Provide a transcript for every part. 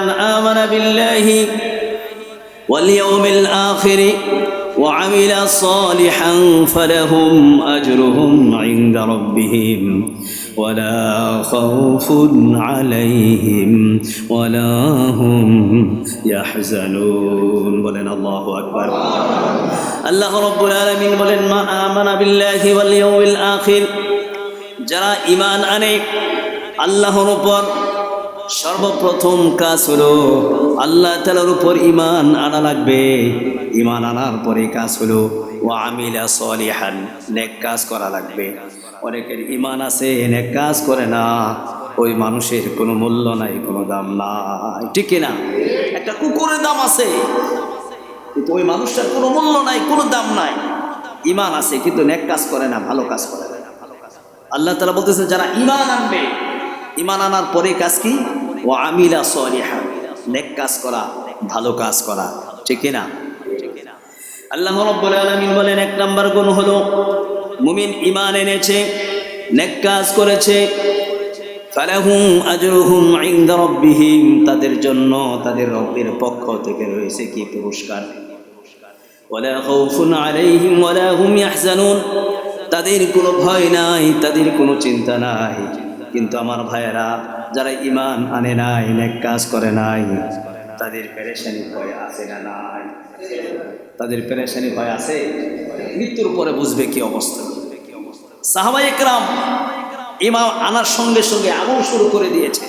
মান আমানা বিল্লাহি ওয়াল ইয়াউমিল আখির وعمل صالحا فلهم أجرهم عند ربهم ولا خوف عليهم ولا هم يحزنون বলেন আল্লাহু আকবার। আল্লাহ রাব্বুল আলামিন বলেন মা আমানা বিল্লাহি ওয়াল ইয়াউমিল আখির, যারা ঈমান আনে আল্লাহর উপর, সর্বপ্রথম কাজ হলো আল্লাহ তাআলার উপর ঈমান আনা লাগবে। ঈমান আনার পরে কাজ হলো ওয়া আমিলা সলিহান, নেক কাজ করা লাগবে। অনেকের ঈমান আছে নেক কাজ করে না, ওই মানুষের কোনো মূল্য নাই, কোনো দাম নাই, ঠিক না? একটা কুকুরের দাম আছে কিন্তু ওই মানুষটার কোনো মূল্য নাই, কোনো দাম নাই। ঈমান আছে কিন্তু নেক কাজ করে না, ভালো কাজ করে না। আল্লাহ তাআলা বলতেছে যারা ঈমান আনবে, ঈমান আনার পরে কাজ কি? ওয়া আমিলা সলিহান, নেক কাজ করা, ভালো কাজ করা, ঠিক না? আল্লাহ রাব্বুল আলামিন বলেন এক নাম্বার গুণ হলো মুমিন ঈমান এনেছে, নেক কাজ করেছে, ফালাহুম আজরুহুম ইনদা রাব্বিহিম, তাদের জন্য তাদের রবের পক্ষ থেকে রয়েছে কি পুরস্কার। ওয়ালা খাউফুন আলাইহিম ওয়ালা হুম ইয়াহজানুন, তাদের কোনো ভয় নাই, তাদের কোনো চিন্তা নাই। কিন্তু আমার ভাইয়েরা, যারা ঈমান আনে নাই, নেক কাজ করে নাই, তাদের পেরেশানি ভয় আছে না নাই? তাদের পেরেশানি ভয় আছে। মৃত্যুর পরে বুঝবে কি অবস্থা। সাহাবায়ে কেরাম ঈমান আনার সঙ্গে সঙ্গে আমল শুরু করে দিয়েছে।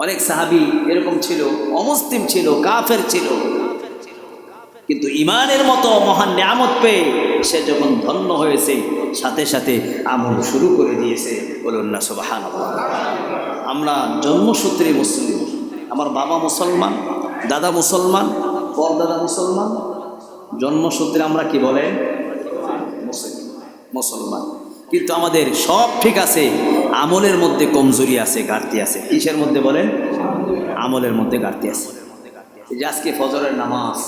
অনেক সাহাবী এরকম ছিল, অমুসলিম ছিল, কাফের ছিল, কিন্তু ঈমানের মতো মহান নিয়ামত পেয়ে সে যখন ধন্য হয়েছে, সাথে সাথে আমল শুরু করে দিয়েছে। বলুন না সুবহানাল্লাহ। আমরা জন্মসূত্রে মুসলিম, আমার বাবা মুসলমান, দাদা মুসলমান, পরদাদা মুসলমান, জন্মসূত্রে আমরা কি বলেন মুসলমান, কিন্তু আমাদের সব ঠিক আছে, আমলের মধ্যে কমজোরি আছে, ঘাটতি আছে। কিসের মধ্যে বলেন? আমলের মধ্যে ঘাটতি আছে। এই যে আজকে ফজরের নামাজ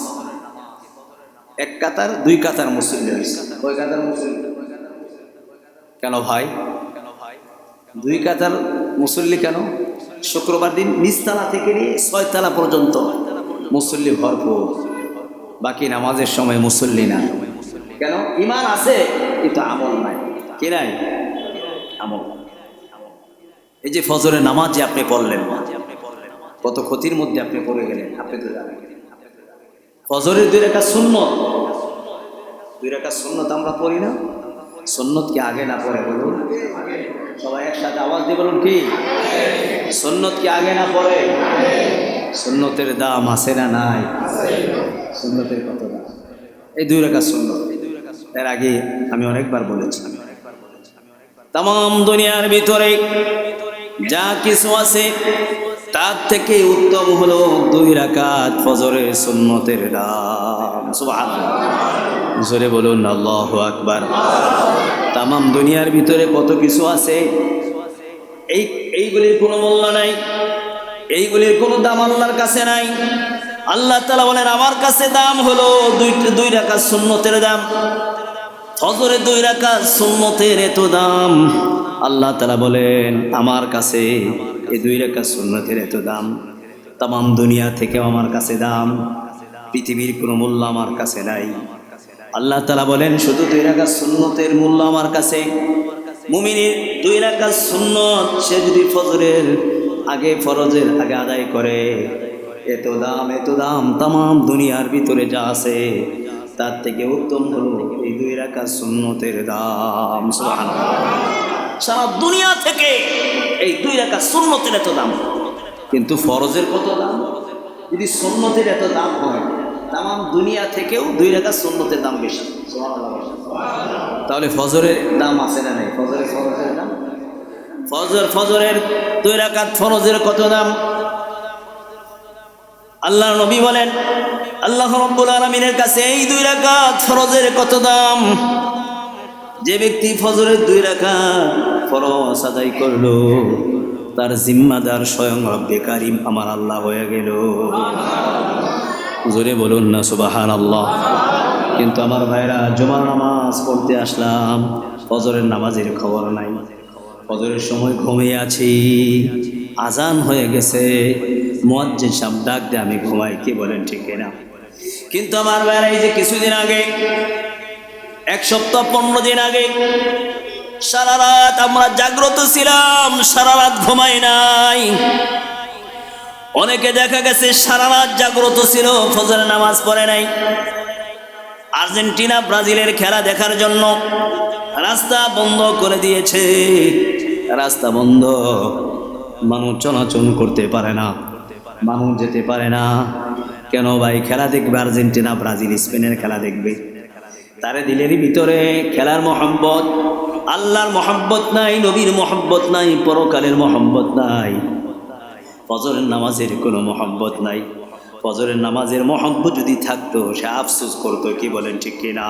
এক কাতার দুই কাতার মুসল্লি হয়েছে। কয় কাতার মুসল্লি? কেন ভাই দুই কাতার মুসল্লি কেন? শুক্রবার দিন নিচতলা থেকে নিয়ে 6 তলা পর্যন্ত মুসল্লি ভরপুর, বাকি নামাজের সময় মুসল্লি না। কেন? ঈমান আছে কিন্তু আমল নাই। কি নাই? আমল। এই যে ফজরের নামাজ যে আপনি পড়লেন না, কত ক্ষতির মধ্যে আপনি পড়ে গেলেন। আপনি তো জানেন ফজরের 2 রাকাত সুন্নত, 2 রাকাত সুন্নত আমরা পড়ি না? সুন্নত কি আগে না পড়ে? বলুন সবাই একসাথে আওয়াজ দিয়ে বলুন, কি সুন্নত কি আগে না পড়ে? সুন্নতের দাম আছে না নাই? সুন্নতের কত দাম? এই 2 রাকাত সুন্নত। এর আগে আমি অনেকবার বলেছি, তাম দুনিয়ার ভিতরে যা কিছু আছে তার থেকে উত্তম হলো 2 রাকাত ফজরের সুন্নতের দাম। সুবহানাল্লাহ, জোরে বলুন আল্লাহু আকবার। তাম দুনিয়ার ভিতরে কত কিছু আছে, এইগুলির কোনো মূল্য নাই, এইগুলির কোনো দাম আল্লাহর কাছে নাই। আল্লাহ তাআলা বলেন আমার কাছে দাম হলো 2 রাকাত সুন্নতের দাম। ফজরের 2 রাকাত সুন্নতের এত দাম, আল্লাহ তাআলা বলেন আমার কাছে এই 2 রাকাত সুন্নতের এত দাম, তাম দুনিয়া থেকে আমার কাছে দাম, পৃথিবীর কোনো মূল্য আমার কাছে নাই। আল্লাহ তাআলা বলেন শুধু 2 রাকাত সুন্নতের মূল্য আমার কাছে। মুমিনের 2 রাকাত সুন্নত সে যদি ফজরের আগে আদায় করে, এত দাম তাম দুনিয়ার ভিতরে যা আছে তার থেকে উত্তম হলো এই 2 রাকাত সুন্নতের দাম। সুবহানাল্লাহ, সারা দুনিয়া থেকে এই 2 রাকাত সুন্নতের এত দাম। কিন্তু ফরজের কত দাম? যদি সুন্নতের এত দাম হয়, তাম দুনিয়া থেকেও 2 রাকাত সুন্নতের দাম বেশি। সুবহানাল্লাহ। তাহলে ফজরের দাম আছে না নাই? ফজরের দাম, ফজরের 2 রাকাত ফরজের কত দাম? আল্লাহ নবী বলেন আল্লাহ রাব্বুল আলামিনের কাছে এই 2 রাকাত ফরজের কত দাম। যে ব্যক্তি ফজরের 2 রাকাত ফরজ আদায় করলো, তার জিম্মাদার স্বয়ং রব্বে কারীম আমার আল্লাহ হয়ে গেল। জোরে বলুন না সুবহানাল্লাহ। কিন্তু আমার ভাইরা, জুমার নামাজ পড়তে আসলাম, ফজরের নামাজের খবর নাই। ফজরের সময় ঘুমিয়ে আছি, আজান হয়ে গেছে, মুয়াজ্জিন সাহেব ডাক দিয়ে আমি ঘুমাই, কি বলেন ঠিক না? কিন্তু আমার ভাইরা, এই যে কিছুদিন আগে, 1 সপ্তাহ 15 দিন আগে সারা রাত আমরা জাগ্রত ছিলাম, সারা রাত ঘুমাই নাই। অনেকে দেখা গেছে সারা রাত জাগ্রত ছিল, ফজরের নামাজ পড়ে নাই। আর্জেন্টিনা ব্রাজিলের খেলা দেখার জন্য রাস্তা বন্ধ করে দিয়েছে, রাস্তা বন্ধ, মানুষ চলাচল করতে পারে না, মানুষ যেতে পারে না। কেন ভাই? খেলা দেখবে আর্জেন্টিনা ব্রাজিল স্পেনের খেলা দেখবে, তারে দিলের ভিতরে খেলার মহব্বত, আল্লাহর মহব্বত নাই, নবীর মহব্বত নাই, পরকালের মহব্বত নাই, ফজরের নামাজের কোনো মহব্বত নাই। ফজরের নামাজের মহব্বত যদি থাকতো সে আফসোস করতো, কি বলেন ঠিক কিনা?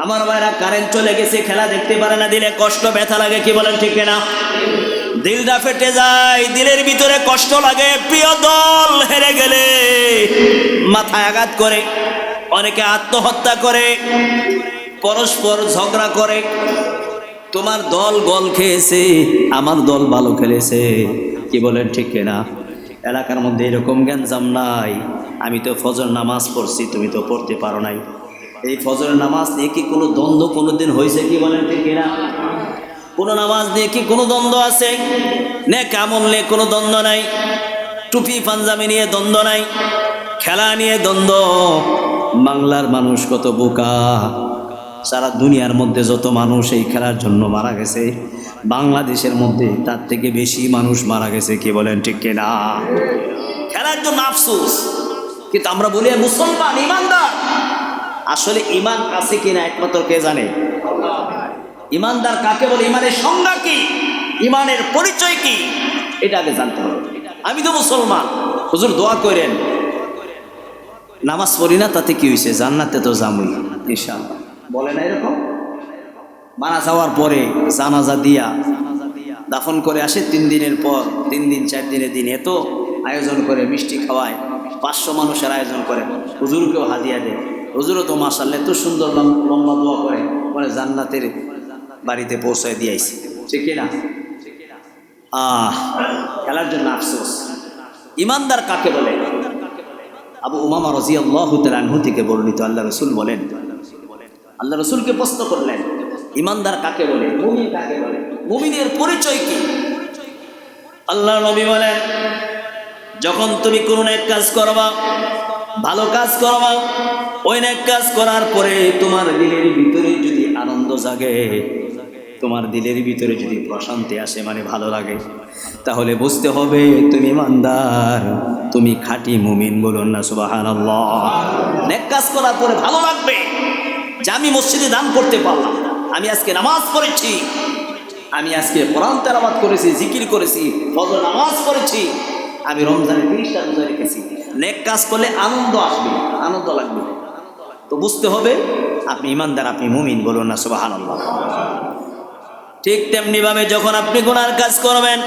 আমার ভাইরা, কারেন্ট চলে গেছে, খেলা দেখতে পারে না, দিলে কষ্ট ব্যথা লাগে, কি বলেন ঠিক কিনা? দিলটা ফেটে যায়, দিলের ভিতরে কষ্ট লাগে। প্রিয় দল হেরে গেলে মাথায় আঘাত করে, অনেকে আত্মহত্যা করে, পরস্পর ঝগড়া করে। তোমার দল গোল খেয়েছে, আমার দল ভালো খেলেছে, কি বলেন ঠিক কিনা? এলাকার মধ্যে এরকম গ্যাঞ্জাম নাই, আমি তো ফজর নামাজ পড়ছি, তুমি তো পড়তে পারো নাই। এই ফজরের নামাজ নিয়ে কি কোনো দ্বন্দ্ব কোনোদিন হয়েছে, কি বলেন ঠিক কিনা? কোনো নামাজ নিয়ে কি কোনো দ্বন্দ্ব আছে? নেক আমল নিয়ে কোনো দ্বন্দ্ব নাই, টুপি পাঞ্জাবি নিয়ে দ্বন্দ্ব নাই, খেলা নিয়ে দ্বন্দ্ব। বাংলার মানুষ কত বোকা! সারা দুনিয়ার মধ্যে যত মানুষ এই খেলার জন্য মারা গেছে, বাংলাদেশের মধ্যে তার থেকে বেশি মানুষ মারা গেছে, কি বলেন ঠিক কিনা? খেলার জন্য আফসোস। কিন্তু আমরা বলি মুসলমান, ইমানদার। আসলে ইমান আছে কিনা একমাত্র কে জানে? ইমানদার কাকে বলে? ইমানের সংজ্ঞা কি, ইমানের পরিচয় কি, এটা আগে জানতে হবে। আমি তো মুসলমান, হুজুর দোয়া করেন, নামাজ পড়ি না, তাতে কি হয়েছে? জান্নাতে তো যামই ইনশাআল্লাহ। বলে না এরকম? মারা যাওয়ার পরে জানাজা দিয়া দাফন করে আসে, 3 দিনের পর, 3 দিন 4 দিনের দিন এত আয়োজন করে, মিষ্টি খাওয়ায়, 500 মানুষের আয়োজন করে, হুজুরকেও হাদিয়া দেয়। হুজুরও তো মাশাআল্লাহ এত সুন্দর লম্বা দোয়া করে, পরে জান্নাতের বাড়িতে পৌঁছায় দিয়েছে, ঠিক কিনা? খেলার জন্য আফসোস। ইমানদার কাকে বলে? আবু উমামা রাদিয়াল্লাহু তাআলা আনহু থেকে বর্ণিত, আল্লাহ রাসূল বলেন, আল্লাহ রাসূলকে প্রশ্ন করলেন, ইমানদার কাকে বলে, মুমিন কাকে বলে, মুমিনের পরিচয় কি? আল্লাহ নবী বলেন, যখন তুমি কোনো নেক কাজ করবা, ভালো কাজ করবা, ওই নেক কাজ করার পরে তোমার দিলের ভিতরে যদি আনন্দ জাগে, তোমার দিলের ভিতরে যদি প্রশান্তি আসে, মানে ভালো লাগে, তাহলে বুঝতে হবে তুমি ইমানদার, তুমি খাঁটি মুমিন। বলুন না সুবহানাল্লাহ। নেক কাজ করার পরে ভালো লাগবে যে আমি মসজিদে দান করতে পারলাম, আমি আজকে নামাজ পড়েছি, আমি আজকে কোরআন তেলাওয়াত করেছি, জিকির করেছি, ফজর নামাজ পড়েছি, আমি রমজানে 30টা রোজা রেখেছি। নেক কাজ করলে আনন্দ আসবে, আনন্দ লাগবে। তো বুঝতে হবে আপনি ইমানদার, আপনি মুমিন। বলুন না সুবহানাল্লাহ। ঠিক তেমনি ভাবে যখন আপনি গুনার কাজ করবেন,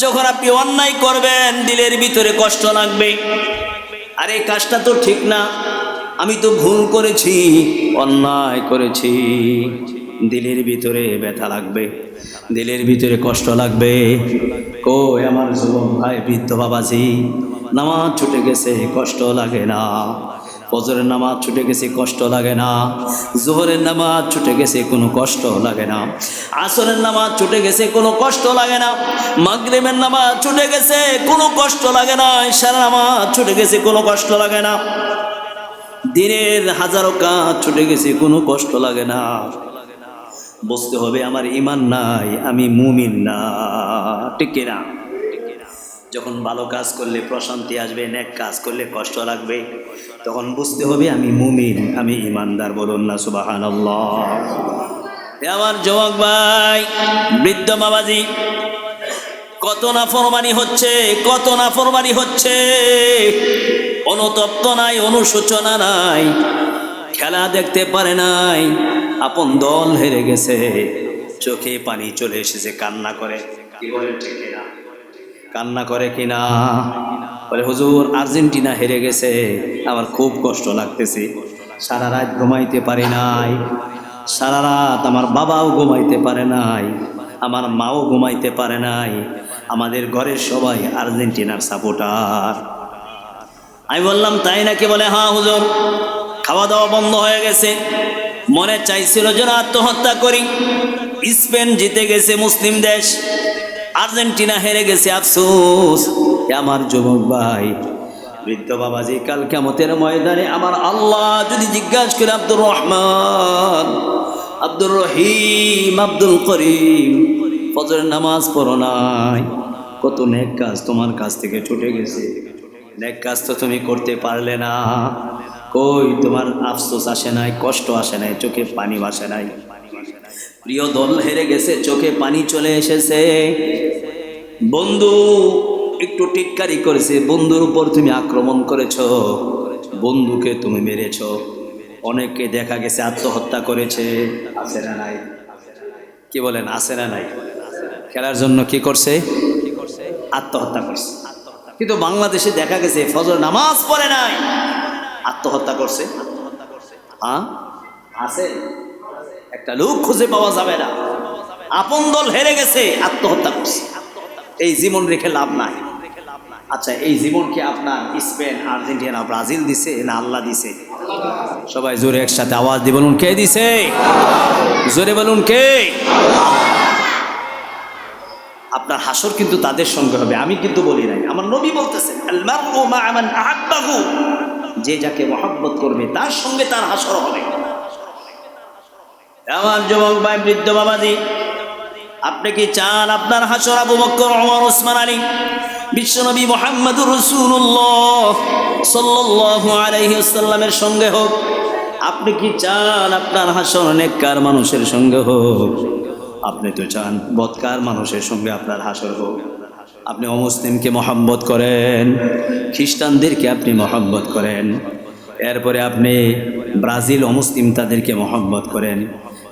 যখন আপনি অন্যায় করবেন, দিলের ভিতরে কষ্ট লাগবে, আরে কাজটা তো ঠিক না, আমি তো ভুল করেছি, অন্যায় করেছি। দিলের ভিতরে ব্যথা লাগবে, দিলের ভিতরে কষ্ট লাগবে। কই আমার যুবক ভাই, বৃদ্ধ বাবাজি, নামাজ ছুটে গেছে, কষ্ট লাগে না? ফজরের নামাজ ছুটে গেছে, কষ্ট লাগে না? জোহরের নামাজ ছুটে গেছে, কোনো কষ্ট লাগে না? আসরের নামাজ ছুটে গেছে, কোনো কষ্ট লাগে না? মাগরিবের নামাজ ছুটে গেছে, কোনো কষ্ট লাগে না? ইশার নামাজ ছুটে গেছে, কোনো কষ্ট লাগে না? দিনের হাজারো কাজ ছুটে গেছে, কোনো কষ্ট লাগে না? বুঝতে হবে আমার ঈমান নাই, আমি মুমিন না, ঠিক কিনা? যখন ভালো কাজ করলে প্রশান্তি আসবে, নেক কাজ করলে কষ্ট লাগবে, তখন বুঝতে হবে আমি মুমিন, আমি ঈমানদার। বলুন না সুবহানাল্লাহ। আমার যুবক ভাই, বৃদ্ধ বাবাজি, কত নাফরমানি হচ্ছে, কত নাফরমানি হচ্ছে, অনুতপ্ত নাই, অনুশোচনা নাই, খেলা দেখতে পারে নাই, আপন দল হেরে গেছে, চোখে পানি চলে এসেছে, কান্না করে, কি বলেন ঠিক কিনা? কান্না করে কিনা? বলে হুজুর আর্জেন্টিনা হেরে গেছে, আমার খুব কষ্ট লাগতেছে, সারা রাত ঘুমাইতে পারি নাই, সারা রাত আমার বাবাও ঘুমাইতে পারে নাই, আমার মাও ঘুমাইতে পারে নাই, আমাদের ঘরের সবাই আর্জেন্টিনার সাপোর্টার। আমি বললাম তাই নাকি? বলে হ্যাঁ হুজুর, খাওয়া দাওয়া বন্ধ হয়ে গেছে, মনে চাইছিল যেন আত্মহত্যা করি। স্পেন জিতে গেছে, মুসলিম দেশ, আর্জেন্টিনা হেরে গেছে, আফসোস। আমার যুবক ভাই, বৃদ্ধ বাবাজি, কাল কিয়ামতের ময়দানে আমার আল্লাহ যদি জিজ্ঞাসা করে, আব্দুর রহমান, আব্দুর রহিম, আব্দুল করিম, ফজরের নামাজ পড়ো নাই, কত নেক কাজ তোমার কাছ থেকে ছুটে গেছে, নেক কাজ তো তুমি করতে পারলে না, কই তোমার আফসোস আসে নাই, কষ্ট আসে নাই, চোখে পানি ভাসে নাই? প্রিয় দল হেরে গেছে, চোখে পানি চলে এসেছে। বন্ধু একটু টিটকারি করেছে, বন্ধুর উপর তুমি আক্রমণ করেছ, বন্ধুকে তুমি মেরেছ। অনেকে দেখা গেছে আত্মহত্যা করেছে, আছে না নাই? কি বলেন, আছে না নাই? খেলার জন্য কি করছে? আত্মহত্যা করছে। কিন্তু বাংলাদেশে দেখা গেছে ফজর নামাজ পড়ে নাই, আত্মহত্যা করছে। হ্যাঁ আছে, একটা লোক খুঁজে পাওয়া যাবে না। আপন দল হেরে গেছে, আত্মহত্যা করছে। এই জীবন রেখে লাভ নাই। আচ্ছা, এই জীবন কি আপনার স্পেন, আর্জেন্টিনা, ব্রাজিল দিছে না আল্লাহ দিছে? সবাই জোরে একসাথে আওয়াজ দিয়ে বলুন, কে দিছে? জোরে বলুন, কে? আপনার হাসর কিন্তু তাদের সঙ্গে হবে, আমি কিন্তু বলি নাই, আমার নবী বলতেছেন, আল মারউ মা মান আহাব্বাহু, যে যাকে মহব্বত করবে তার সঙ্গে তার হাসর হবে। আমার যুবক ভাই, বৃদ্ধ বাবাজি, আপনি কি চান আপনার হাসর আবু বকর, ওমর, ওসমান, আলী, বিশ্বনবী মুহাম্মদুর রাসূলুল্লাহ সাল্লাল্লাহু আলাইহি ওয়াসাল্লামের সঙ্গে হোক? আপনি কি চান আপনার হাসর নেককার মানুষের সঙ্গে হোক? আপনি তো চান বদকার মানুষের সঙ্গে আপনার হাসর হোক। আপনি অমুসলিমকে মহব্বত করেন, খ্রিস্টানদেরকে আপনি মহব্বত করেন, এরপরে আপনি ব্রাজিল অমুসলিম তাদেরকে মহব্বত করেন।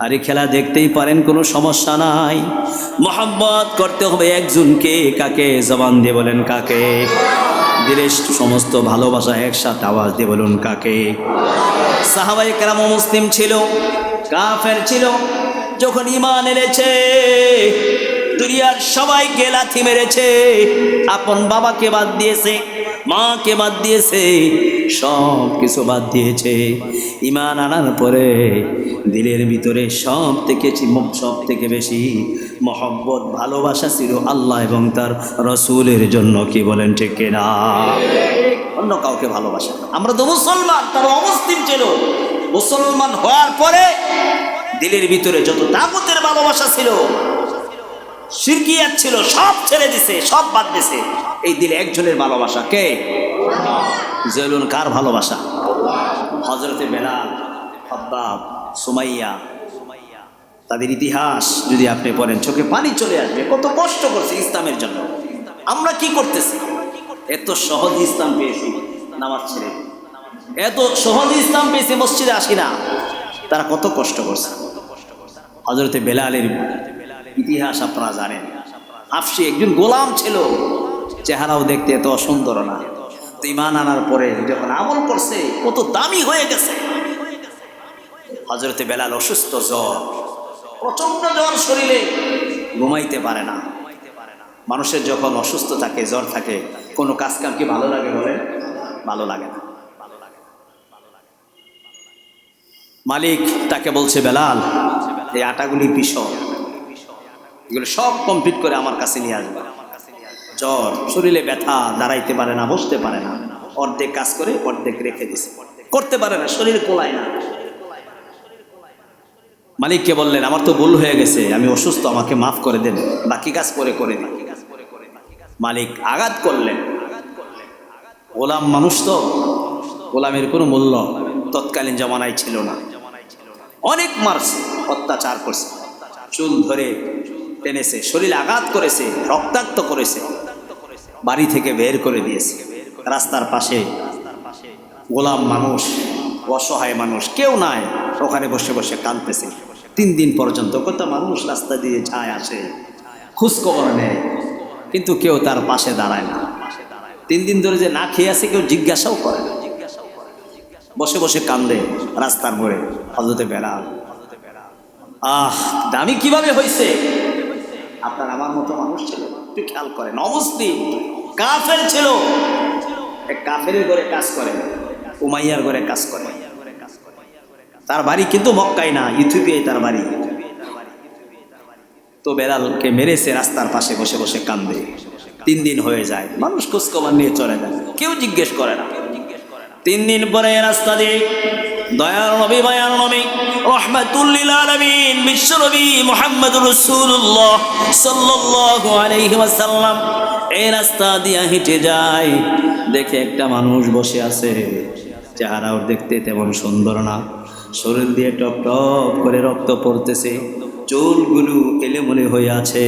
আর এই খেলা দেখতেই পারেন, কোনো সমস্যা নাই। মহব্বত করতে হবে একজনকে, কাকে? জবান দিয়ে বলেন কাকে? দিলে সমস্ত ভালোবাসা একসাথে আওয়াজ দিয়ে বলুন কাকে? সাহাবায়ে কেরাম মুসলিম ছিল, কাফের ছিল, যখন ঈমান এনেছে দুনিয়ার সবাইকে লাথি মেরেছে, আপন বাবাকে বাদ দিয়েছে, মাকে বাদ দিয়েছে, সব কিছু বাদ দিয়েছে। ঈমান আনার পরে দিলের ভিতরে সব থেকে বেশি মহব্বত, ভালোবাসা ছিল আল্লাহ এবং তার রসুলের জন্য। কি বলেন ঠিক কিনা? অন্য কাউকে ভালোবাসা না। আমরা তো মুসলমান, তার অমুসলিম ছিল। মুসলমান হওয়ার পরে দিলের ভিতরে যত তাগুতের ভালোবাসা ছিল, শিরকিয়াত ছিল, সব ছেড়ে দিছে, সব বাদ দিছে। এই দিলে একজনের ভালোবাসা, কে? জেলুন, কার ভালোবাসা? হযরতে বেলাল, খাব্বাব, সুমাইয়া, তাদের ইতিহাস যদি আপনি পড়েন চোখে পানি চলে আসবে। কত কষ্ট করছে ইসলামের জন্য। আমরা কি করতেছি? এত সহজ ইসলাম পেয়েছি, নামাজ ছেড়ে, এত সহজ ইসলাম পেয়েছি, মসজিদে আসি না। তারা কত কষ্ট করছে। হযরতে বেলালের ইতিহাস আপনারা জানেন। হাফসি একজন গোলাম ছিল, চেহারাও দেখতে এত সুন্দর না। তো ঈমান আনার পরে যখন আমল করছে, কত দামি হয়ে গেছে। হযরতে বেলাল অসুস্থ, জ্বর, প্রচন্ড জ্বর, শরীরে ঘুমাইতে পারে না। মানুষের যখন অসুস্থ থাকে, জ্বর থাকে, কোনো কাজ কাম কি ভালো লাগে? বলে ভালো লাগে না। মালিক তাকে বলছে, বেলাল, এই আটাগুলি পিষো, এগুলো সব কমপ্লিট করে আমার কাছে নিয়ে আসবে। জ্বর, শরীরে ব্যথা, দাঁড়াইতে পারে না, বসতে পারে না, অর্ধেক কাজ করে অর্ধেক রেখে দিছে, করতে পারে না, শরীরে কোলায় না। মালিককে বললেন, আমার তো ভুল হয়ে গেছে, আমি অসুস্থ, আমাকে মাফ করে দেন, বাকি কাজ করে দিন। মালিক আঘাত করলেন। গোলাম মানুষ তো, গোলামের কোনো মূল্য তৎকালীন জামানায় ছিল না। অনেক মারছে, অত্যাচার করছে, চুল ধরে টেনেছে, শরীরে আঘাত করেছে, রক্তাক্ত করেছে, বাড়ি থেকে বের করে দিয়েছে। রাস্তার পাশে গোলাম মানুষ, অসহায় মানুষ, কেউ নাই, ওখানে বসে বসে কাঁদতেছে। 3 দিন পর্যন্ত কত মানুষ রাস্তা দিয়ে যায় আসে, খোঁজখবর নেয়, কিন্তু কেউ তার পাশে দাঁড়ায় না। 3 দিন ধরে যে না খেয়ে আছে, কেউ জিজ্ঞাসাও করে না, বসে বসে কান্দে রাস্তার মোড়ে। হযরতে বেলাল, দামি কিভাবে হয়েছে? আপনার আমার মতো মানুষ ছিল, একটু খেয়াল করেন, অমুসলিম কাফের ছিল, এক কাফেরের ঘরে কাজ করে, উমাইয়ার ঘরে কাজ করে। তার বাড়ি কিন্তু মক্কায় না, ইথিওপিয়ায় তার বাড়ি। তো বেলালকে মেরেছে, রাস্তার পাশে বসে বসে কান্দে। 3 দিন হয়ে যায়, মানুষ খোঁজখবর নিয়ে চলে যায়, কেউ জিজ্ঞেস করে না। 3 দিন পরে রাস্তা দিয়ে দয়ার নবী মায়ার নবী রাহমাতুল লিল আলামিন বিশ্ব নবী মুহাম্মদুর রাসূলুল্লাহ সাল্লাল্লাহু আলাইহি ওয়াসাল্লাম এই রাস্তা দিয়ে হেঁটে যায়, দেখে একটা মানুষ বসে আছে। চেহারাও দেখতে তেমন সুন্দর না, শরীর দিয়ে টপ টপ করে রক্ত পড়তেছে, চুলগুলো এলোমেলো হয়ে আছে,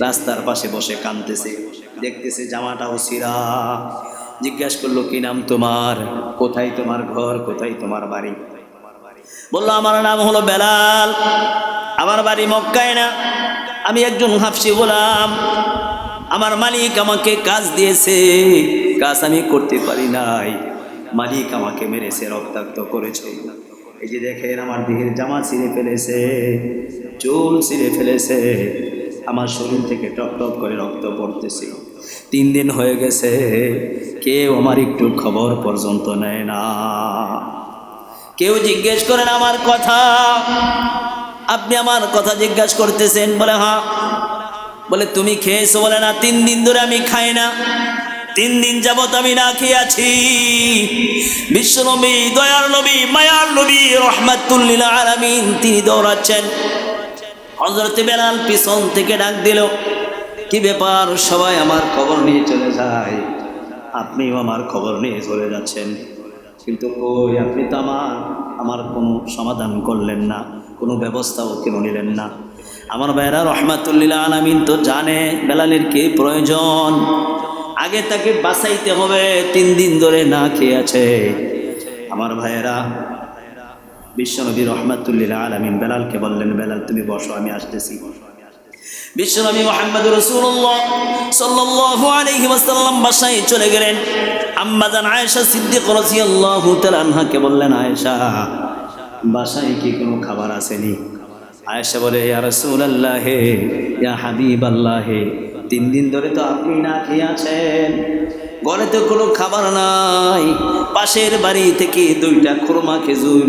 রাস্তার পাশে বসে কাঁদতেছে। দেখতেছে জামাটাও ছিঁড়া। জিজ্ঞাসা করলো, কি নাম তোমার, কোথায় তোমার ঘর, কোথায় তোমার বাড়ি? বললো, আমার নাম হলো বেলাল, আমার বাড়ি মক্কায় না, আমি একজন হাফসি গোলাম, আমার মালিক আমাকে কাজ দিয়েছে, কাজ আমি করতে পারি নাই, মালিক আমাকে মেরেছে, রক্তাক্ত করেছে। এই যে দেখেন আমার দেহের জামা ছিঁড়ে ফেলেছে, চুল ছিঁড়ে ফেলেছে, আমার শরীর থেকে টপ টপ করে রক্ত পড়তেছে। 3 দিন হয়ে গেছে, কেউ আমার একটু খবর পর্যন্ত নেয় না, কেউ জিজ্ঞেস করেন আমার কথা। আপনি আমার কথা জিজ্ঞাসা করতেছেন? বলে হ্যাঁ। বলে তুমি খেয়েছো? বলে না, 3 দিন ধরে আমি খাই না, 3 দিন যাবত আমি না খেয়ে আছি। বিশ্বনবী দয়ার নবী মায়ার নবী রাহমাতুল লিল আলামিন তিনি দৌড়াচ্ছেন। হযরত বেলাল পিছন থেকে ডাক দিল, কি ব্যাপার, সবাই আমার খবর নিয়ে চলে যায়, আপনিও আমার খবর নিয়ে চলে যাচ্ছেন, কিন্তু কই আপনি তো আমার কোনো সমাধান করলেন না, কোনো ব্যবস্থাও কেন নিলেন না? আমার ভাইরা রাহমাতুল লিল আলামিন তো জানে বেলালের কি প্রয়োজন, আগে তাকে বাঁচাইতে হবে, 3 দিন ধরে না খেয়ে আছে। আমার ভাইয়েরা, বিশ্বনবী রাহমাতুল লিল আলামিন বেলালকে বললেন, বেলাল তুমি বসো, আমি আসতেছি। বিশ্বনবী মুহাম্মদুর রাসূলুল্লাহ সাল্লাল্লাহু আলাইহি ওয়াসাল্লাম বাসায় চলে গেলেন। আম্মা জান আয়েশা সিদ্দিকা রাদিয়াল্লাহু তাআলা আনহাকে বললেন, আয়েশা বাসায় কি কোনো খাবার আসেনি? আয়েশা বলে, ইয়া রাসূলুল্লাহ, ইয়া হাবিবাল্লাহ, 3 দিন ধরে তো আপনি না খেয়ে আছেন, ঘরে তো কোনো খাবার নাই, পাশের বাড়ি থেকে 2টা খুরমা খেজুর,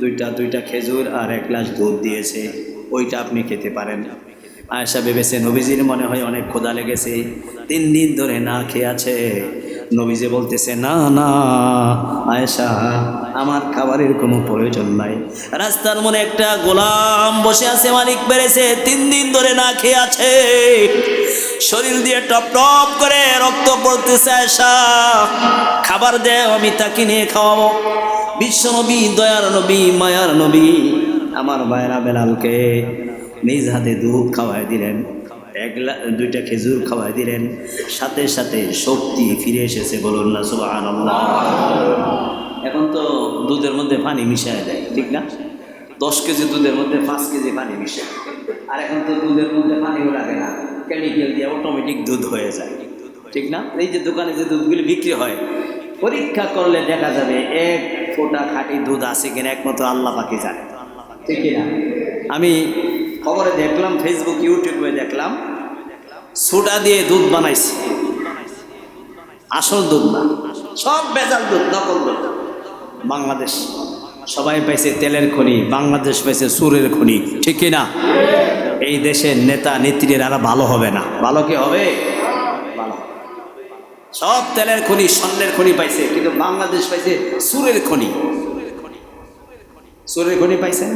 দুইটা খেজুর আর 1 গ্লাস দুধ দিয়েছে, ওইটা আপনি খেতে পারেন। আয়েশা ভেবেছে নবীজির মনে হয় অনেক ক্ষুধা লেগেছে, 3 দিন ধরে না খেয়ে আছে। নবীজি বলতেছে, না না আয়েশা, আমার খাবারের কোনো প্রয়োজন নাই, রাস্তার মনে একটা গোলাম বসে আছে, মালিক বেড়েছে, 3 দিন ধরে না খেয়ে আছে, শরীর দিয়ে টপ টপ করে রক্ত পড়তেছে, আয়েশা খাবার দেও, আমি তাকে নিয়ে খাওয়াবো। বিশ্বনবী দয়ার নবী মায়ার নবী আমার ভাইরা বেলালকে নিজ হাতে দুধ খাওয়াই দিলেন, 2টা খেজুর খাওয়াই দিলেন, সাথে সাথে শক্তি ফিরে এসেছে, বলুন না সুবহানাল্লাহ। এখন তো দুধের মধ্যে পানি মিশিয়ে দেয়, ঠিক না? 10 কেজি দুধের মধ্যে 5 কেজি পানি মিশায়, আর এখন তো দুধের মধ্যে পানিও লাগে না, কেমিক্যাল দিয়ে অটোমেটিক দুধ হয়ে যায়, ঠিক না? এই যে দোকানে যে দুধগুলি বিক্রি হয়, পরীক্ষা করলে দেখা যাবে 1 ফোঁটা খাঁটি দুধ আছে কিনা একমাত্র আল্লাহ পাকই জানে, ঠিক না? আমি খবরে দেখলাম, ফেসবুক ইউটিউবে দেখলাম, সোডা দিয়ে দুধ বানাইছে, আসল দুধ না, সব ভেজাল দুধ, নকল দুধ। বাংলাদেশ সবাই পাইছে তেলের খনি, বাংলাদেশ পাইছে সুরের খনি, ঠিক না? এই দেশের নেতা নেত্রীরা ভালো হবে না, ভালো কি হবে? ভালো। সব তেলের খনি স্বর্ণের খনি পাইছে, কিন্তু বাংলাদেশ পাইছে সুরের খনি। সুরের খনি পাইছে।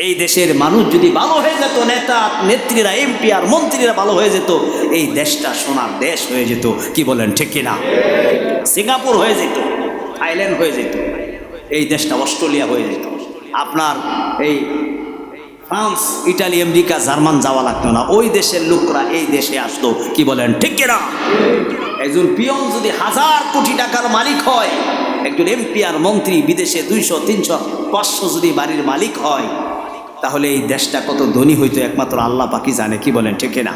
এই দেশের মানুষ যদি ভালো হয়ে যেত, নেতা নেত্রীরা এমপি আর মন্ত্রীরা ভালো হয়ে যেত, এই দেশটা সোনার দেশ হয়ে যেত, কি বলেন ঠিক কিনা? সিঙ্গাপুর হয়ে যেত, থাইল্যান্ড হয়ে যেত, এই দেশটা অস্ট্রেলিয়া হয়ে যেত, আপনার এই ফ্রান্স ইটালি আমেরিকা জার্মান যাওয়া লাগতো না, ওই দেশের লোকরা এই দেশে আসতো, কি বলেন ঠিক কিনা? একজন পিয়ন যদি 1000 কোটি টাকার মালিক হয়, একজন এমপি আর মন্ত্রী বিদেশে 200 300 500 যদি বাড়ির মালিক হয়, তাহলে এই দেশটা কত ধনী হইতো একমাত্র আল্লাহ পাকই জানে, কি বলেন ঠিক না?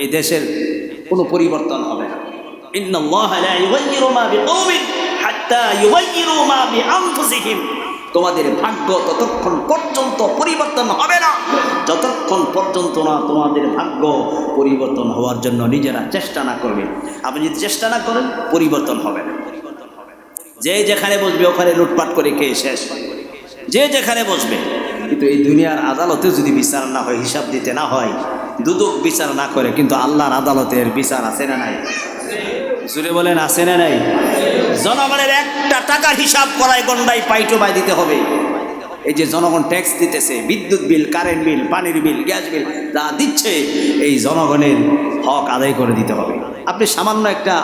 এই দেশের কোনো পরিবর্তন হবে না। ইন্নাল্লাহা লা ইউগাইয়িরু মা বিকওমিন হাত্তা ইউগাইয়িরু মা বিআনফুসিহিম। তোমাদের ভাগ্য ততক্ষণ পর্যন্ত পরিবর্তন হবে না যতক্ষণ পর্যন্ত না তোমাদের ভাগ্য পরিবর্তন হওয়ার জন্য নিজেরা চেষ্টা না করবে। আপনি যদি চেষ্টা না করেন পরিবর্তন হবে না। যে যেখানে বসবে ওখানে লুটপাট করে খেয়ে শেষ, যে যেখানে বসবে। কিন্তু এই দুনিয়ার আদালতে যদি বিচার না হয়, হিসাব দিতে না হয়, দুদক বিচার না করে, কিন্তু আল্লাহর আদালতের বিচার আছে না নাই? জুড়ে বলেন আছে না নাই? জনগণের একটা টাকার হিসাব করায় গন্ডায় পাইটোবাই দিতে হবে। এই যে জনগণ ট্যাক্স দিতেছে, বিদ্যুৎ বিল, কারেন্ট বিল, পানির বিল, গ্যাস বিল যা দিচ্ছে, এই জনগণের হক আদায় করে দিতে হবে। আপনি সামান্য একটা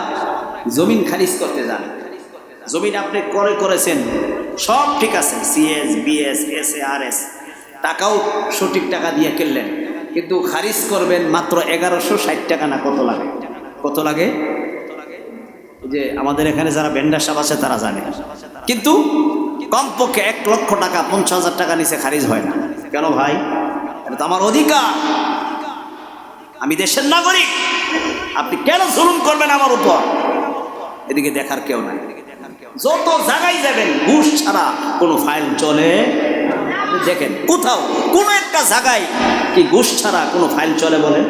জমিন খারিজ করতে যান, জমিন আপনি ক্রয় করেছেন, সব ঠিক আছে, সিএস, বিএস, এসএআরএস, টাকাও সঠিক টাকা দিয়ে কিনলেন, কিন্তু খারিজ করবেন মাত্র 1160 টাকা না কত লাগে? কত লাগে? যে আমাদের এখানে যারা ভেন্ডার সাহেব আছে তারা জানে। কিন্তু কমপক্ষে 1 লক্ষ টাকা, 50,000 টাকা নিচে খারিজ হয় না। কেন ভাই? এটা তো আমার অধিকার, আমি দেশের নাগরিক, আপনি কেন জুলুম করবেন আমার উপর? এদিকে দেখার কেউ নাই। যত জায়গায় যাবেন ঘুষ ছাড়া কোনো ফাইল চলে। দেখেন কোথাও কোনো একটা জায়গায় কি ঘুষ ছাড়া কোনো ফাইল চলে বলেন?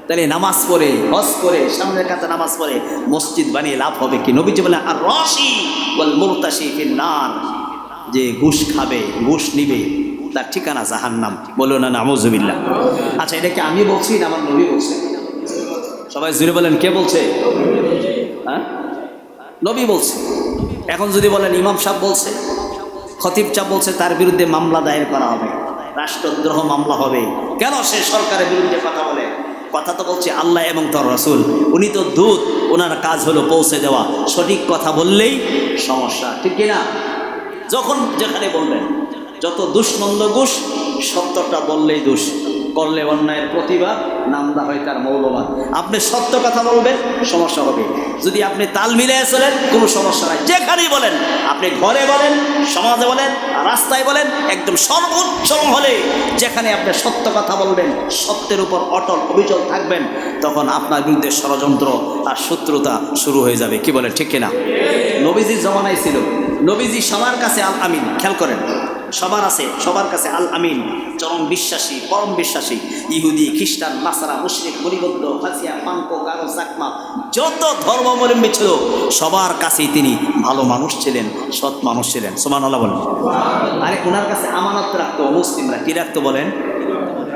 তাহলে নামাজ পড়ে, হজ করে, সামনের কাছে নামাজ পড়ে মসজিদ বানিয়ে লাভ হবে কি? নবীজি বলেন আর রাশি ওয়াল মুরতাশি ফিন নার, যে ঘুষ খাবে, ঘুষ নিবে, তার ঠিকানা জাহান্নাম। বলো না নাউযুবিল্লাহ। আচ্ছা, এটা কি আমি বলছি না আমার নবী বলছে? সবাই জুড়ে বলেন কে বলছে? হ্যাঁ, নবী বলছে। এখন যদি বলেন ইমাম সাহেব বলছে, খতিব সাহেব বলছে, তার বিরুদ্ধে মামলা দায়ের করা হবে, রাষ্ট্রদ্রোহ মামলা হবে। কেন সে সরকারের বিরুদ্ধে কথা বলে? কথা তো বলছে আল্লাহ এবং তার রাসূল, উনি তো দূত, ওনার কাজ হলো পৌঁছে দেওয়া। সঠিক কথা বললেই সমস্যা, ঠিক কিনা? যখন যেখানে বলবেন, যত দুষ্মন্দ ঘুষ, সত্যটা বললেই দোষ, করলে অন্যায়ের প্রতিবাদ, নামদা হয় তার মৌলবাদ। আপনি সত্য কথা বলবেন, সমস্যা হবে। যদি আপনি তাল মিলিয়ে চলেন, কোনো সমস্যা নাই। যেখানেই বলেন, আপনি ঘরে বলেন, সমাজে বলেন, রাস্তায় বলেন, একদম সর্বোচ্চ হলে যেখানে আপনি সত্য কথা বলবেন, সত্যের উপর অটল অবিচল থাকবেন, তখন আপনার বিরুদ্ধে ষড়যন্ত্র আর শত্রুতা শুরু হয়ে যাবে। কি বলেন, ঠিক কিনা? নবীজির জমানায় ছিল, নবীজি সবার কাছে আল আমিন। খেয়াল করেন, সবার আছে, সবার কাছে আল আমিন, চরম বিশ্বাসী, পরম বিশ্বাসী। ইহুদি, খ্রিস্টান, নাসারা, মুশরিক, পরিবদ্ধ, ফাসিয়া, পাঙ্ক, গারো, চাকমা, যত ধর্মাবলম্বী ছিল সবার কাছেই তিনি ভালো মানুষ ছিলেন, সৎ মানুষ ছিলেন। সুবহানাল্লাহ বলেন। আরে ওনার কাছে আমানত রাখতো মুসলিমরা। কি রাখতো বলেন?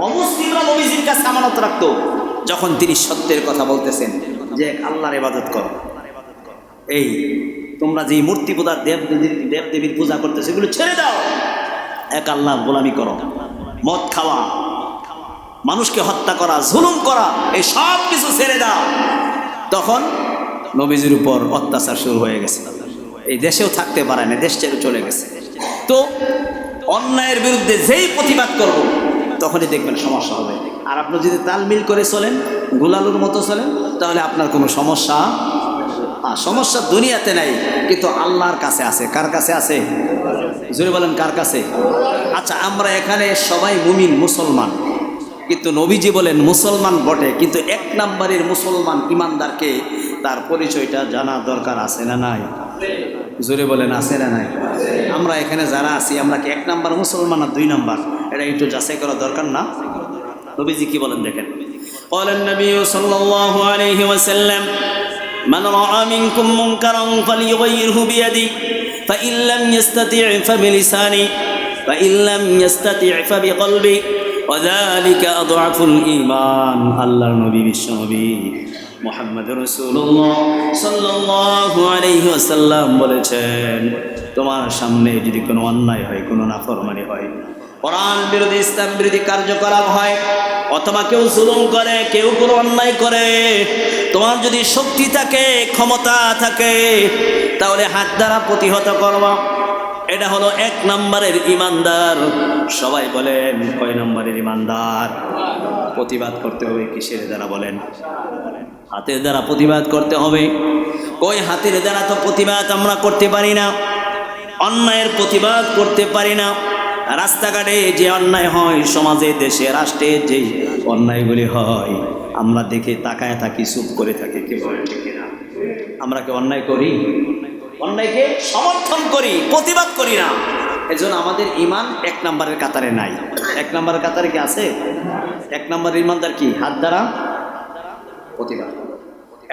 অমুসলিমরা নবীজির কাছে আমানত রাখতো। যখন তিনি সত্যের কথা বলতেছেন যে আল্লাহর ইবাদত করো, এই তোমরা যে মূর্তি পূজা, দেবদেবীর পূজা করতেছে, এগুলো ছেড়ে দাও, এক আল্লাহর গোলামি করো। মদ খাওয়া, মানুষকে হত্যা করা, জুলুম করা, এই সব কিছু ছেড়ে দাও। তখন নবীজির উপর অত্যাচার শুরু হয়ে গেছে। এই দেশেও থাকতে পারে না, দেশ ছেড়ে চলে গেছে। তো অন্যায়ের বিরুদ্ধে যেই প্রতিবাদ করব, তখনই দেখবেন সমস্যা হবে। আর আপনি যদি তালমিল করে চলেন, গুলালুর মতো চলেন, তাহলে আপনার কোনো সমস্যা, সমস্যা দুনিয়াতে নাই, কিন্তু আল্লাহর কাছে আছে। কার কাছে আছে? জোরে বলেন, কার কাছে? আচ্ছা, আমরা এখানে সবাই মুমিন, মুসলমান, কিন্তু নবীজি বলেন মুসলমান বটে, কিন্তু 1 নম্বরের মুসলমান ইমানদারকে তার পরিচয়টা জানা দরকার আছে না নাই? জোরে বলেন, আছে না নাই? আমরা এখানে যারা আছি, আমরা কি 1 নম্বর মুসলমান আর 2 নম্বর? এটা একটু যাচাই করা দরকার না? নবীজি কি বলেন দেখেন। قال النبي صلى الله عليه وسلم من رأى منكم منكرا فليغيره بيده فإن لم يستطع فبلسانه فإن لم يستطع فبقلبه وذلك أضعف الإيمان। الله নবী, বিশ্ব নবী মুহাম্মদ রাসূলুল্লাহ সাল্লাল্লাহু আলাইহি ওয়াসাল্লাম বলেছেন, তোমার সামনে যদি কোনো অন্যায় হয়, কোনো নাফরমানি হয়, কোরআন বিরোধী, ইসলাম বিরোধী কার্যকলাপ হয়, অথবা কেউ জুলুম করে, কেউ কোনো অন্যায় করে, তোমার যদি শক্তি থাকে, ক্ষমতা থাকে, তাহলে হাত দ্বারা প্রতিহত করবা। এটা হলো 1 নম্বরের ইমানদার। সবাই বলেন, কয় নম্বরের ইমানদার? প্রতিবাদ করতে হবে কিসের দ্বারা বলেন? হাতের দ্বারা প্রতিবাদ করতে হবে। কই হাতের দ্বারা তো প্রতিবাদ আমরা করতে পারি না, অন্যায়ের প্রতিবাদ করতে পারি না। রাস্তাঘাটে যে অন্যায় হয়, সমাজে, দেশে, রাষ্ট্রে যে অন্যায়গুলি হয়, আমরা দেখে তাকায় থাকি, চুপ করে থাকি। কি বলে, ঠিক না? আমরা কি অন্যায় করি? অন্যায়কে সমর্থন করি, প্রতিবাদ করি না। এজন্য আমাদের ইমান 1 নম্বরের কাতারে নাই। 1 নম্বরের কাতারে কি আছে? 1 নম্বরের ইমানদার কি? হাত দ্বারা প্রতিবাদ।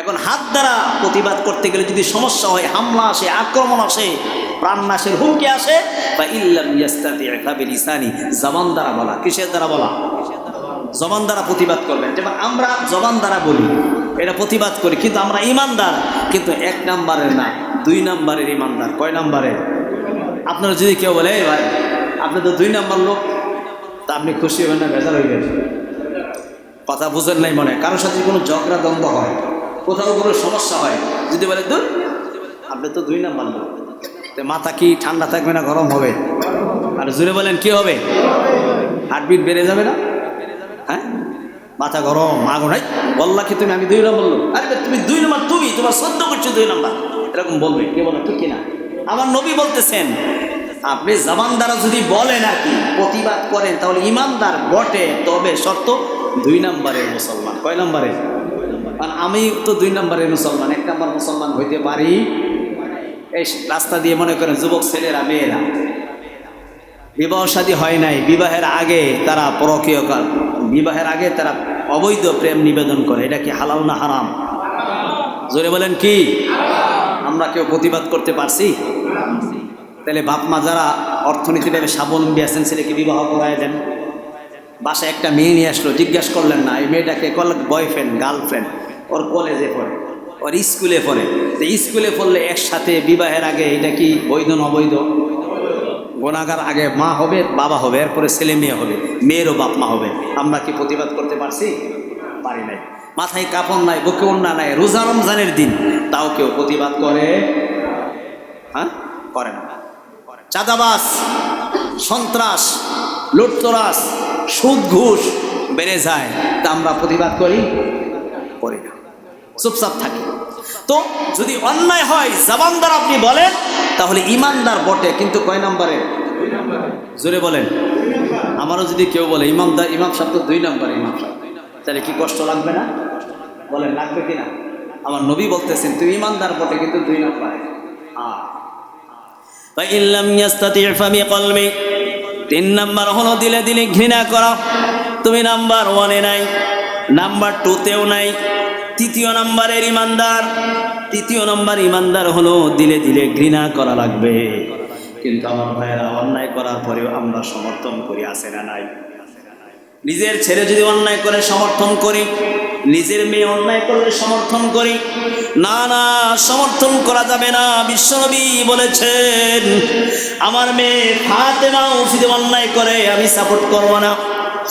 এখন হাত দ্বারা প্রতিবাদ করতে গেলে যদি সমস্যা হয়, হামলা আসে, আক্রমণ আসে, প্রাণনাশের হুমকি আসে, বা ইল্লাম ইয়াস্তাতি বিলিসানি, জবান দ্বারা বলা। কিসের দ্বারা বলা? জবান দ্বারা প্রতিবাদ করবেন। যেমন আমরা জবান দ্বারা বলি, এটা প্রতিবাদ করি, কিন্তু আমরা ইমানদার, কিন্তু 1 নম্বরের না, 2 নম্বরের ইমানদার। কয় নম্বরের? আপনারা যদি কেউ বলে এই ভাই আপনি তো 2 নম্বর লোক, তা আপনি খুশি হবেন না বেজার হইবেন? কথা বুঝেন নাই মনে। কারোর সাথে কোনো ঝগড়া দ্বন্দ্ব হয়, কোথাও কোনো সমস্যা হয়, যদি বলে দূর আপনি তো 2 নম্বর লোক, তো মাথা কি ঠান্ডা থাকবে না গরম হবে? আর জুড়ে বলেন কি হবে? হার্টবিট বেড়ে যাবে না? হ্যাঁ, মাথা গরম, মাগো নাই বললা কি তুমি আমি 2 নম্বর লোক? আরে তুমি 2 নম্বর, তুমি তোমার সদ্য করছো 2 নম্বর, এরকম বলবে কে? বলে ঠিক কিনা? আমার নবী বলতেছেন আপনি জবান দ্বারা যদি বলেন আর কি প্রতিবাদ করেন তাহলে ইমানদার বটে, তবে শর্ত 2 নম্বরের মুসলমান। কয় নম্বরের? কারণ আমি তো 2 নম্বরের মুসলমান, 1 নম্বর মুসলমান হইতে পারি। এই রাস্তা দিয়ে মনে করেন যুবক ছেলেরা মেয়েরা বিবাহ শাদী হয় নাই, বিবাহের আগে তারা পরকীয়, বিবাহের আগে তারা অবৈধ প্রেম নিবেদন করে, এটা কি হালাল না হারাম? জোরে বলেন কি? আমরা কেউ প্রতিবাদ করতে পারছি? তাহলে বাপ মা যারা অর্থনীতিভাবে স্বাবলম্বী আছেন ছেলেকে বিবাহ করায় দেন। বাসায় একটা মেয়ে নিয়ে আসলো, জিজ্ঞাসা করলেন না এই মেয়েটাকে বয়ফ্রেন্ড গার্লফ্রেন্ড, ওর কলেজে পড়ে, ওর স্কুলে পড়ে, তো স্কুলে পড়লে একসাথে বিবাহের আগে এটা কি বৈধ না অবৈধ? গুনাহগার আগে মা হবে, বাবা হবে, এরপরে ছেলে মেয়ে হবে, মেয়েরও বাপ মা হবে। আমরা কি প্রতিবাদ করতে পারছি? পারি নাই। মাথায় কাপড় নাই, বুকে ওড়না নাই, রোজা রমজানের দিন, তাও কেউ প্রতিবাদ করে? হ্যাঁ, করে না। চাঁদাবাজ, সন্ত্রাস, লুটতরাস, সুদ ঘুষ বেড়ে যায়, তা আমরা প্রতিবাদ করি? করি না, চুপচাপ থাকি। তো যদি অন্যায় হয় জবান দ্বারা আপনি বলেন তাহলে ইমানদার বটে, কিন্তু কয় নম্বরে? জোরে বলেন। আমারও যদি কেউ বলে ইমামদার, ইমাম সাহেব তো 2 নম্বরে ইমাম সাহেব, তাহলে কি কষ্ট লাগবে না? বলেন লাগবে কিনা? আমার নবী বলতেছেন তুই ইমানদার বটে, কিন্তু 2 নম্বরে। ইল্লাম ইয়াস্তাতি ফামি কলবি, 3 নম্বর হলো দিলে দিলে ঘৃণা করা। তুমি নাম্বার 1-এ নাই, নাম্বার 2-তেও নাই, 3য় নম্বরের ইমানদার। 3য় নম্বর ইমানদার হলো দিলে দিলে ঘৃণা করা লাগবে। কিন্তু আমার ভাইয়েরা অন্যায় করার পরেও আমরা সমর্থন করি, আছে না নাই? নিজের ছেলে যদি অন্যায় করে সমর্থন করি, নিজের মেয়ে অন্যায় করলে সমর্থন করি না? না, সমর্থন করা যাবে না। বিশ্বনবী বলেছেন আমার মেয়ে ফাতেমাও যদি অন্যায় করে আমি সাপোর্ট করব না,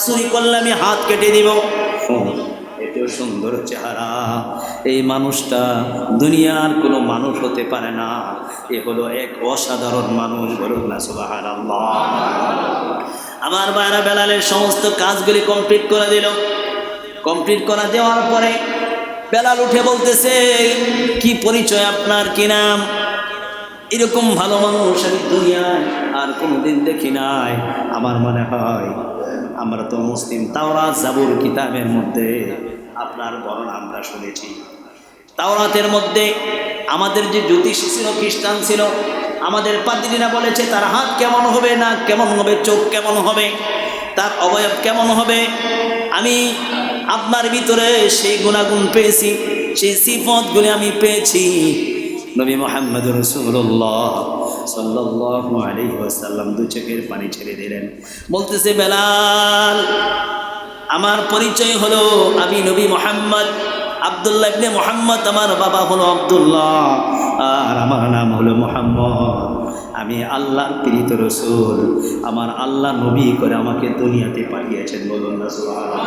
চুরি করলে আমি হাত কেটে দিব। এত সুন্দর চেহারা, এই মানুষটা দুনিয়ার কোনো মানুষ হতে পারে না, এ হলো এক অসাধারণ মানুষ। বলুন না সুবহানাল্লাহ। আমার ভাইরা বেলালের সমস্ত কাজগুলি কমপ্লিট করে দিল। কমপ্লিট করা দেওয়ার পরে বেলাল উঠে বলতেছে কি পরিচয় আপনার, কি নাম? এরকম ভালো মানুষ আমি দুনিয়ায় আর কোনোদিন দেখি নাই। আমার মনে হয় আমরা তো মুসলিম, তাওরাত জাবুর কিতাবের মধ্যে আপনার বর্ণনা আমরা শুনেছি। তাওরাতের মধ্যে আমাদের যে জ্যোতিষী ছিল, খ্রিস্টান ছিল, আমাদের পাদ্রীরা বলেছে তার হাত কেমন হবে, নাক কেমন হবে, চোখ কেমন হবে, তার অবয়ব কেমন হবে। আমি আপনার ভিতরে সেই গুণাগুণ পেয়েছি, সেই সিফতগুলি আমি পেয়েছি। নবী মুহাম্মদ রাসূলুল্লাহ সাল্লাল্লাহু আলাইহি ওয়াসাল্লাম 2 চোখের পানি ছেড়ে দিলেন, বলতেছে বেলাল আমার পরিচয় হলো আমি নবী মুহাম্মদ আব্দুল্লাহ ইবনে মুহাম্মদ, আমার বাবা হলো আব্দুল্লাহ আর আমার নাম হলো মুহাম্মদ। আমি আল্লাহর প্রেরিত রাসূল, আমার আল্লাহ নবী করে আমাকে দুনিয়াতে পাঠিয়েছেন। বলুন না সুবহানাল্লাহ।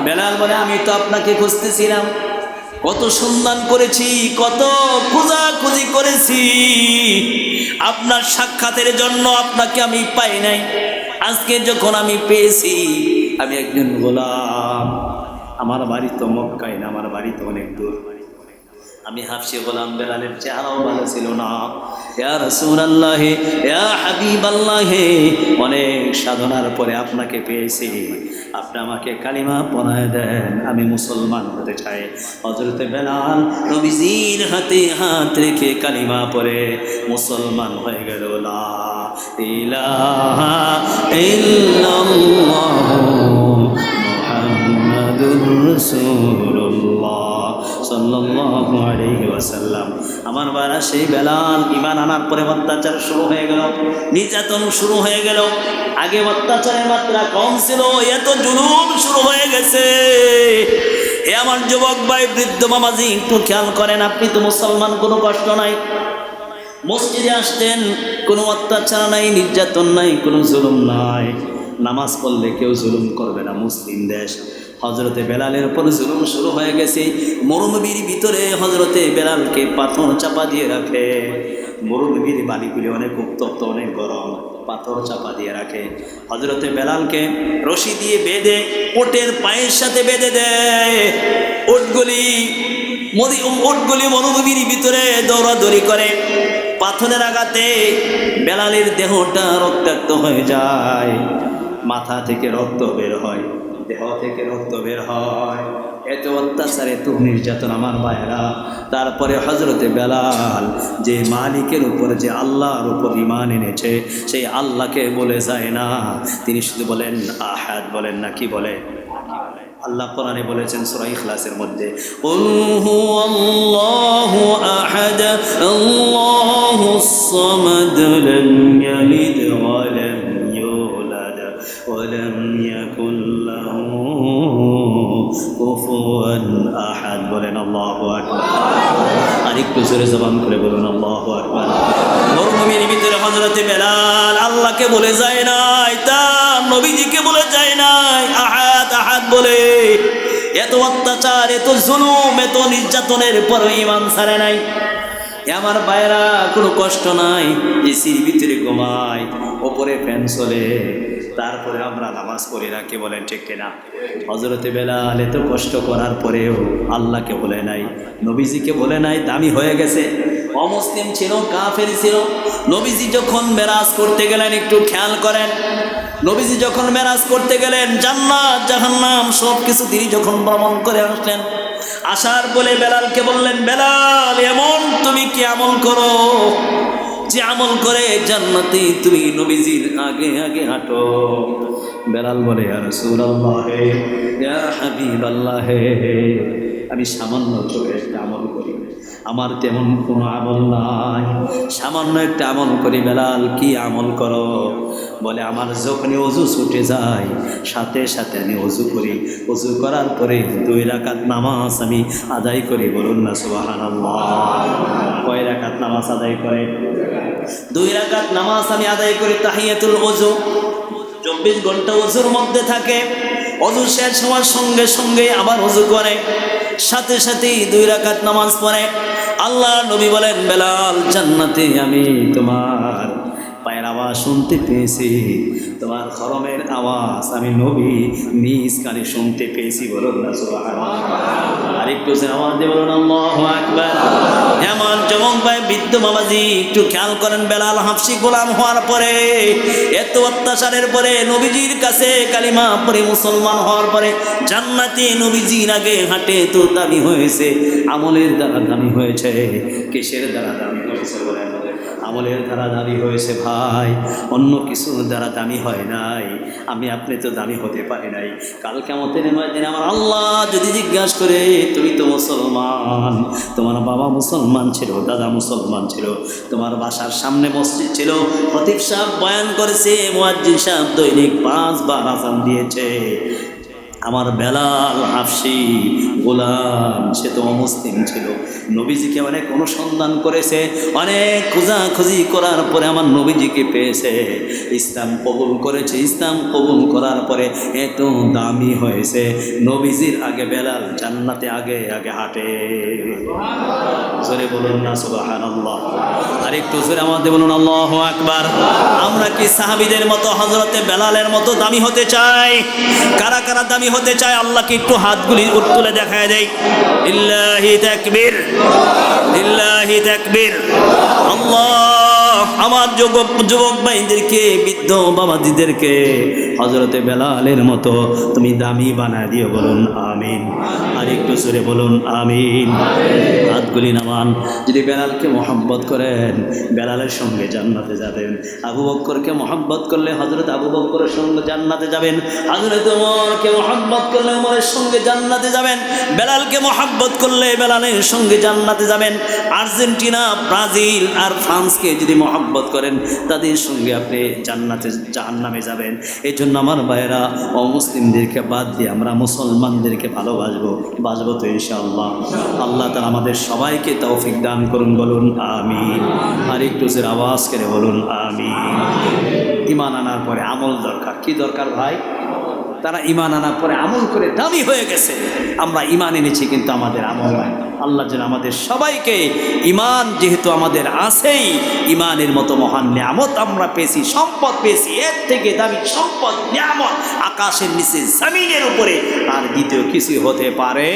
বেলাল বলে আমি তো আপনাকে খুঁজতেছিলাম, কত সন্ধান করেছি, কত খোঁজাখুঁজি করেছি, আপনার সাক্ষাতের জন্য আপনাকে আমি পাই নাই। আজকে যখন আমি পেয়েছি, আমি একজন গোলাম, আমার বাড়ি তো মক্কায় না, আমার বাড়ি তো অনেক দূর। আমি হাফসি গোলাম। বেলালের চেহারাও ভালো ছিল না। ইয়া রাসূলুল্লাহ, ইয়া হাবিবাল্লাহ, অনেক সাধনার পরে আপনাকে পেয়েছি। আপনি আমাকে কালিমা পড়ায় দেন, আমি মুসলমান হতে চাই। হযরতে বেলাল নবীজির হাতে হাত রেখে কালিমা পড়ে মুসলমান হয়ে গেল। লা ইলাহা ইল্লাল্লাহ মুহাম্মাদুর রাসূলুল্লাহ সাল্লাল্লাহু আলাইহি ওয়াসাল্লাম। আমার বারা সেই বেলাল ঈমান আনার পরে অত্যাচার শুরু হয়ে গেল, নির্যাতন শুরু হয়ে গেল। আগে অত্যাচারের মাত্রা কম ছিল, এত জুলুম শুরু হয়ে গেছে। এ আমার যুবক ভাই, বৃদ্ধ মামাজি, একটু খেয়াল করেন। আপনি তো মুসলমান, কোনো কষ্ট নাই, মসজিদে আসতেন, কোনো অত্যাচার নাই, নির্যাতন নাই, কোনো জুলুম নাই। নামাজ পড়লে কেউ জুলুম করবে না, মুসলিম দেশ। হযরতে বেলালের উপর জুলুম শুরু হয়ে গেছে। মরুভূমির ভিতরে হযরতে বেলালকে পাথর চাপা দিয়ে রাখে। মরুভূমির বালিগুলি অনেক উত্তপ্ত, অনেক গরম, পাথর চাপা দিয়ে রাখে। হযরতে বেলালকে রশি দিয়ে বেঁধে ওটের পায়ের সাথে বেঁধে দেয়। ওটগুলি মরুভূমির ভিতরে দৌড়াদৌড়ি করে। পাথরের আঘাতে বেলালের দেহটা রক্তাক্ত হয়ে যায়, মাথা থেকে রক্ত বের হয়, দেহ থেকে রক্ত বের হয়। এত অত্যাচার, এত নির্যাতন আমার ভাইয়েরা। তারপরে হযরতে বেলাল যে মালিকের উপর, যে আল্লাহর উপর ঈমান এনেছে, সেই আল্লাহকে বলে যায় না, তিনি শুধু বলেন আহাদ, বলেন না, কি বলে? আল্লাহ কোরআনে বলেছেন সূরা ইখলাসের মধ্যে, কুল হুয়াল্লাহু আহাদ আল্লাহুস সামাদ লাম ইয়ালিদ ওয়া লাম ইউলাদ ওয়া লাম ইয়াকুল লাহু কুফুয়ান আহাদ। বলেন আল্লাহু আকবার। আর একটু জোরে জবান করে বলুন আল্লাহু আকবার। মরুভূমির ভিতরে হযরতে বেলাল আল্লাহকে বলে যায় নাই, তার নবীজিকে বলে যায় নাই আহাদ আহাদ বলে। এত অত্যাচার, এত জুলুম, এত নির্যাতনের পর ঈমান ছাড়ে নাই। আমার ভাইরা, কোনো কষ্ট নাই, এসির ভিতরে ঘুমায়, ওপরে ফ্যান চলে, তারপরে আমরা নামাজ পড়ি না, কে বলেন ঠিক কিনা? হযরতে বেলাল এত কষ্ট করার পরেও আল্লাহকে বলে নাই, নবীজিকে বলে নাই, দামি হয়ে গেছে। অমুসলিম ছিল, কাফের ছিল। নবীজি যখন মেরাজ করতে গেলেন, একটু খেয়াল করেন, নবীজি যখন মেরাজ করতে গেলেন, জান্নাত জাহান্নাম সব কিছু তিনি যখন ভ্রমণ করে আসলেন, আসার বলে বেলালকে বললেন, বেলাল, এমন তুমি কি আমল করো যে আমল করে জান্নাতে তুমি নবীজির আগে আগে হাঁটো? বেলাল বলে, ইয়া রাসূলুল্লাহ, ইয়া হাবিবাল্লাহ, আমি সামান্য ছোট একটা আমল করি, আমার তেমন কোনো আমল নাই, সামান্য একটা আমল করি। বেলাল, কি আমল করো? বলে, আমার যখনই অজু ছুটে যায়, সাথে সাথে আমি অজু করি, অজু করার পরে 2 রাকাত নামাজ আমি আদায় করি। বলুন না সুবহানাল্লাহ। কয় রাকাত নামাজ আদায় করে? 2 রাকাত নামাজ আমি আদায় করি। তাহিয়াতুল ওযু 24 ঘন্টা ওযুর মধ্যে থাকে। ওযু শেষ হওয়ার সঙ্গে সঙ্গে আবার ওযু করে, সাথে সাথেই 2 রাকাত নামাজ পড়ে। আল্লাহ নবী বলেন, বেলাল, জান্নাতে আমি তোমার পায়ের আওয়াজ শুনতে পেয়েছি, তোমার খরমের আওয়াজ আমি নবী নিজ কানে শুনতে পেয়েছি। বলুন না সুবহানাল্লাহ। আর একটু আওয়াজ দিয়ে বলুন আল্লাহু আকবার। এমন যুবক ভাই, বৃদ্ধ বাবাজি, একটু খেয়াল করেন, বেলাল হাবশী গোলাম হওয়ার পরে, এত অত্যাচারের পরে, নবীজির কাছে কালিমা পড়ে মুসলমান হওয়ার পরে, জান্নাতে নবীজির আগে হাঁটে তো দামি হয়েছে। আমলের দ্বারা দামি হয়েছে। কিসের দ্বারা দামি হয়েছে বলেন? আমলের দ্বারা দামি হয়েছে ভাই, অন্য কিছুর দ্বারা দামি হয় নাই। আমি আপনি তো দামি হতে পারি নাই। কাল কিয়ামতের ময়দানে আমার আল্লাহ যদি জিজ্ঞাসা করে, তুমি তো মুসলমান, তোমার বাবা মুসলমান ছিল, দাদা মুসলমান ছিল, তোমার বাসার সামনে মসজিদ ছিল, খতিব সাহেব বয়ান করেছে, মুয়াজ্জিন সাহেব দৈনিক 5 বার আযান দিয়েছে, আমার বেলাল হাবশী গোলাম, সে তো অমুসলিম ছিল, নবীজিকে অনেক অনুসন্ধান করেছে, অনেক খোঁজাখুঁজি করার পরে আমার নবীজিকে পেয়েছে, ইসলাম কবুল করেছে। ইসলাম কবুল করার পরে এত দামি হয়েছে, নবীজির আগে বেলাল জান্নাতে আগে আগে হাঁটে। জোরে বলুন না সুবহানাল্লাহ। আর একটু জোরে আমাদের বলুন আল্লাহু আকবার। আমরা কি সাহাবীদের মতো হযরতে বেলালের মতো দামি হতে চাই? কারা কারা দামি হতে চায়? আল্লাহকে একটু হাতগুলি তুলে দেখায় দেয়। লিল্লাহি তাকবীর, লিল্লাহি তাকবীর। আল্লাহ আমার যুবক ভাইদেরকে, বৃদ্ধ বাবাজিদেরকে হযরতে বেলালের মতো তুমি দামি বানায় দিও, বলুন আমিন। আর একটু জোরে বলুন আমিন। হাতগুলি নামান। যদি বেলালকে মহব্বত করেন, বেলালের সঙ্গে জান্নাতে যাবেন। আবু বকরকে মহব্বত করলে হযরত আবু বকরের সঙ্গে জান্নাতে যাবেন। হযরত ওমরকে মহব্বত করলে ওমরের সঙ্গে জান্নাতে যাবেন। বেলালকে মহব্বত করলে বেলালের সঙ্গে জান্নাতে যাবেন। আর্জেন্টিনা, ব্রাজিল আর ফ্রান্সকে যদি মহব্বত করেন, তাদের সঙ্গে আপনি জাহান্নামে যাবেন। এই জন্য আমার ভাইয়েরা, অমুসলিমদেরকে বাদ দিয়ে আমরা মুসলমানদেরকে বাঁচবো তো ইনশাআল্লাহ। আল্লাহ তাআলা আমাদের সবাইকে তৌফিক দান করুন, বলুন আমিন। আর একটু জোরে আওয়াজ করে বলুন আমিন। ঈমান আনার পরে আমল দরকার। কি দরকার ভাই? তারা ঈমান আনার পরে আমল করে দামি হয়ে গেছে। আমরা ঈমান এনেছি কিন্তু আমাদের আমল নাই। আল্লাহ যেন আমাদের সবাইকে ঈমান, যেহেতু আমাদের আছেই, ঈমানের মতো মহান নিয়ামত আমরা পেয়েছি, সম্পদ পেয়েছি, এর থেকে দামি সম্পদ নিয়ামত আকাশের নিচে জমিনের উপরে আর দ্বিতীয় কিছু হতে পারে।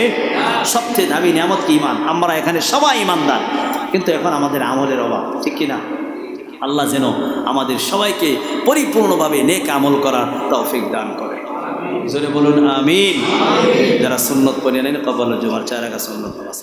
সবচেয়ে দামি নিয়ামত কি? ঈমান। আমরা এখানে সবাই ঈমানদার, কিন্তু এখন আমাদের আমলের অভাব, ঠিক কিনা? আল্লাহ যেন আমাদের সবাইকে পরিপূর্ণভাবে নেক আমল করার তৌফিক দান করে। জোরে বলুন আমিন। যারা সুন্নত পড়ে নেন, কবল জুমার 4 রাকাত সুন্নত নামাজ।